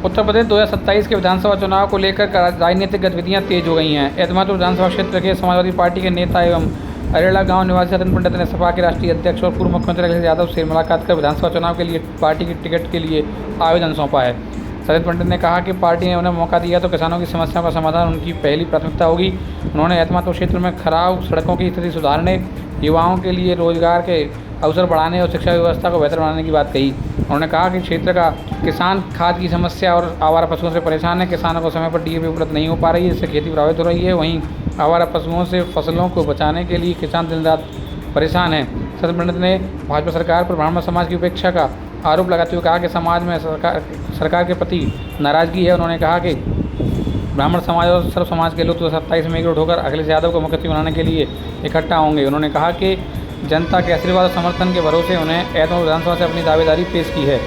उत्तर प्रदेश 2027 के विधानसभा चुनाव को लेकर राजनीतिक गतिविधियां तेज हो गई हैं। एतमातुर विधानसभा क्षेत्र के समाजवादी पार्टी के नेता एवं अरेला गांव निवासी सचिन पंडित ने सपा के राष्ट्रीय अध्यक्ष और पूर्व मुख्यमंत्री अखिलेश यादव से मुलाकात कर विधानसभा चुनाव के लिए पार्टी की टिकट के लिए आवेदन सौंपा है। सचिन पंडित ने कहा कि पार्टी ने उन्हें मौका दिया तो किसानों की समस्याओं का समाधान उनकी पहली प्राथमिकता होगी। उन्होंने एतमातुर क्षेत्र में खराब सड़कों की स्थिति सुधारने, युवाओं के लिए रोजगार के अवसर बढ़ाने और शिक्षा व्यवस्था को बेहतर बनाने की बात कही। उन्होंने कहा कि क्षेत्र का किसान खाद की समस्या और आवारा पशुओं से परेशान है। किसानों को समय पर डीएपी उपलब्ध नहीं हो पा रही है, इससे खेती प्रभावित हो रही है। वहीं आवारा पशुओं से फसलों को बचाने के लिए किसान दिन रात परेशान हैं। सचिन पंडित ने भाजपा सरकार पर ब्राह्मण समाज की उपेक्षा का आरोप लगाते हुए कहा कि समाज में सरकार के प्रति नाराजगी है। उन्होंने कहा कि ब्राह्मण समाज और सर्व समाज के लोग 27 में एकजुट होकर अखिलेश यादव को मुख्यमंत्री बनाने के लिए इकट्ठा होंगे। उन्होंने कहा कि जनता के आशीर्वाद और समर्थन के भरोसे उन्हें एतमातुर विधानसभा से अपनी दावेदारी पेश की है।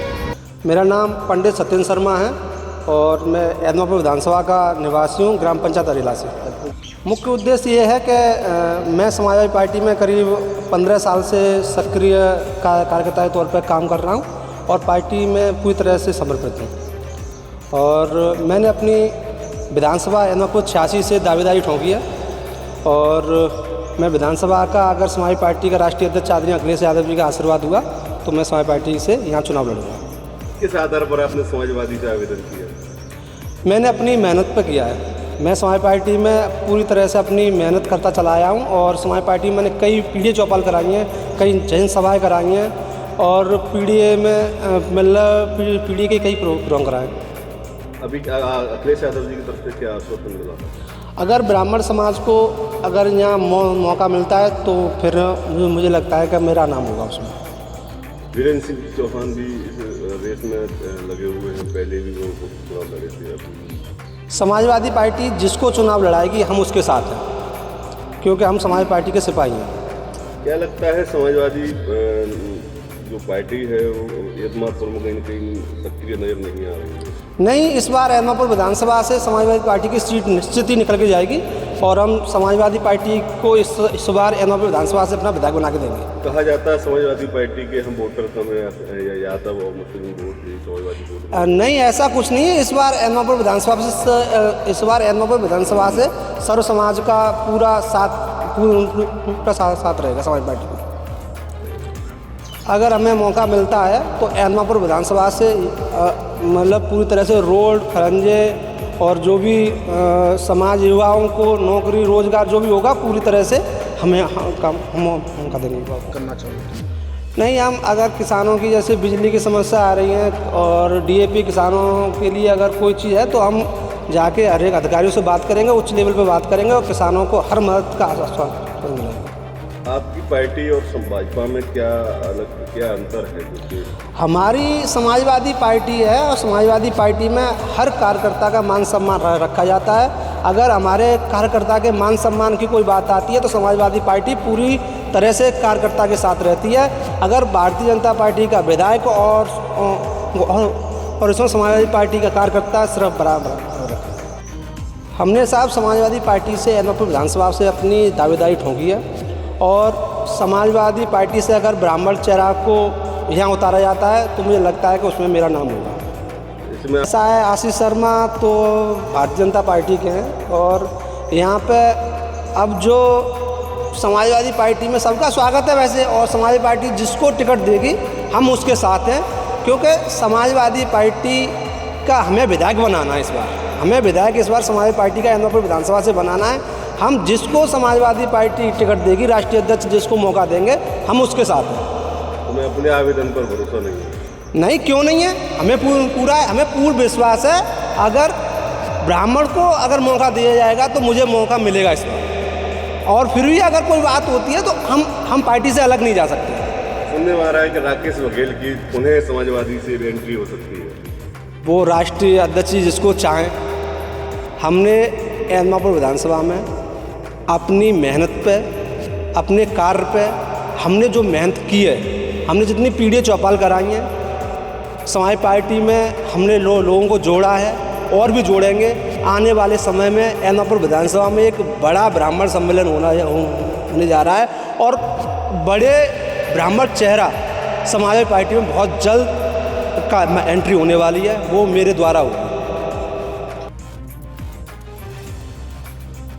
मेरा नाम पंडित सत्येंद्र शर्मा है और मैं एतमातुर विधानसभा का निवासी हूँ, ग्राम पंचायत अरेला से। मुख्य उद्देश्य ये है कि मैं समाजवादी पार्टी में करीब 15 साल से सक्रिय कार्यकर्ता के तौर पर काम कर रहा हूँ और पार्टी में पूरी तरह से समर्पित हूँ। और मैंने अपनी विधानसभा एतमातुर 86 से दावेदारी ठोंकी है और मैं विधानसभा का अगर समाजवादी पार्टी का राष्ट्रीय अध्यक्ष आदरणीय अखिलेश यादव जी का आशीर्वाद हुआ तो मैं समाजवादी पार्टी से यहाँ चुनाव लड़ूंगा। किस आधार पर आपने समाजवादी से आवेदन किया? मैंने अपनी मेहनत पर किया है। मैं समाजवादी पार्टी में पूरी तरह से अपनी मेहनत करता चला आया हूँ और समाजवादी पार्टी में मैंने कई पीढ़ी चौपाल कराई हैं, कई जन सभाएँ कराई हैं और पीढ़ी में मतलब पीढ़ी के कई प्रोग्राम कराए। अभी अखिलेश यादव जी की तरफ से क्या आश्वासन मिला? अगर ब्राह्मण समाज को अगर यहाँ मौका मिलता है तो फिर मुझे लगता है कि मेरा नाम होगा उसमें। वीरेंद्र सिंह चौहान भी इस रेस में लगे हुए हैं, पहले भी वो चुनाव लड़े थे। समाजवादी पार्टी जिसको चुनाव लड़ाएगी हम उसके साथ हैं, क्योंकि हम समाजवादी पार्टी के सिपाही हैं। क्या लगता है समाजवादी जो पार्टी है वो एतमातुर में कहीं न कहीं सक्रिय नजर नहीं आ रही है? नहीं, इस बार एतमातुर विधानसभा से समाजवादी पार्टी की सीट निश्चित ही निकल के जाएगी और हम समाजवादी पार्टी को इस बार एतमातुर विधानसभा से अपना विधायक बना के देंगे। कहा जाता है समाजवादी पार्टी के हम वोटर कम है या यादव और मुस्लिम वोट भी समाजवादी वोट? नहीं, ऐसा कुछ नहीं है। इस बार एतमातुर विधानसभा से सर्व समाज का पूरा साथ रहेगा समाजवादी पार्टी को। अगर हमें मौका मिलता है तो एतमातुर विधानसभा से मतलब पूरी तरह से रोड खरंजे और जो भी समाज युवाओं को नौकरी रोजगार जो भी होगा पूरी तरह से हमें मौका देने की बात करना चाहिए। नहीं, हम अगर किसानों की जैसे बिजली की समस्या आ रही है और डीएपी किसानों के लिए अगर कोई चीज़ है तो हम जाके हर एक अधिकारियों से बात करेंगे, उच्च लेवल पे बात करेंगे और किसानों को हर मदद का आश्वासन मिलेगा। आपकी पार्टी और भाजपा में क्या अंतर है? हमारी समाजवादी पार्टी है और समाजवादी पार्टी में हर कार्यकर्ता का मान सम्मान रखा जाता है। अगर हमारे कार्यकर्ता के मान सम्मान की कोई बात आती है तो समाजवादी पार्टी पूरी तरह से कार्यकर्ता के साथ रहती है। अगर भारतीय जनता पार्टी का विधायक और इसमें समाजवादी पार्टी का कार्यकर्ता सिर्फ बराबर। हमने साहब समाजवादी पार्टी से एतमातुर विधानसभा से अपनी दावेदारी ठोंकी है और समाजवादी पार्टी से अगर ब्राह्मण चेहरा को यहाँ उतारा जाता है तो मुझे लगता है कि उसमें मेरा नाम होगा। ऐसा है, आशीष शर्मा तो भारतीय जनता पार्टी के हैं और यहाँ पे अब जो समाजवादी पार्टी में सबका स्वागत है वैसे, और समाजवादी पार्टी जिसको टिकट देगी हम उसके साथ हैं, क्योंकि समाजवादी पार्टी का हमें विधायक बनाना है। इस बार हमें विधायक समाजवादी पार्टी का एतमातुर विधानसभा से बनाना है। हम जिसको समाजवादी पार्टी टिकट देगी, राष्ट्रीय अध्यक्ष जिसको मौका देंगे, हम उसके साथ हैं। हमें अपने आवेदन पर भरोसा नहीं है? नहीं, क्यों नहीं है? हमें पूर्ण विश्वास है। अगर ब्राह्मण को अगर मौका दिया जाएगा तो मुझे मौका मिलेगा इस बार, और फिर भी अगर कोई बात होती है तो हम पार्टी से अलग नहीं जा सकते। सुनने में आ रहा है कि राकेश बघेल की पुनः समाजवादी से एंट्री हो सकती है। वो राष्ट्रीय अध्यक्ष जिसको चाहें। हमने एतमातुर विधानसभा में अपनी मेहनत पे, अपने कार्य पे हमने जो मेहनत की है, हमने जितनी पीढ़ी चौपाल कराई हैं, समाजवादी पार्टी में हमने लोगों को जोड़ा है और भी जोड़ेंगे। आने वाले समय में एतमातुर विधानसभा में एक बड़ा ब्राह्मण सम्मेलन होने जा रहा है और बड़े ब्राह्मण चेहरा समाजवादी पार्टी में बहुत जल्द का एंट्री होने वाली है वो मेरे द्वारा होगी।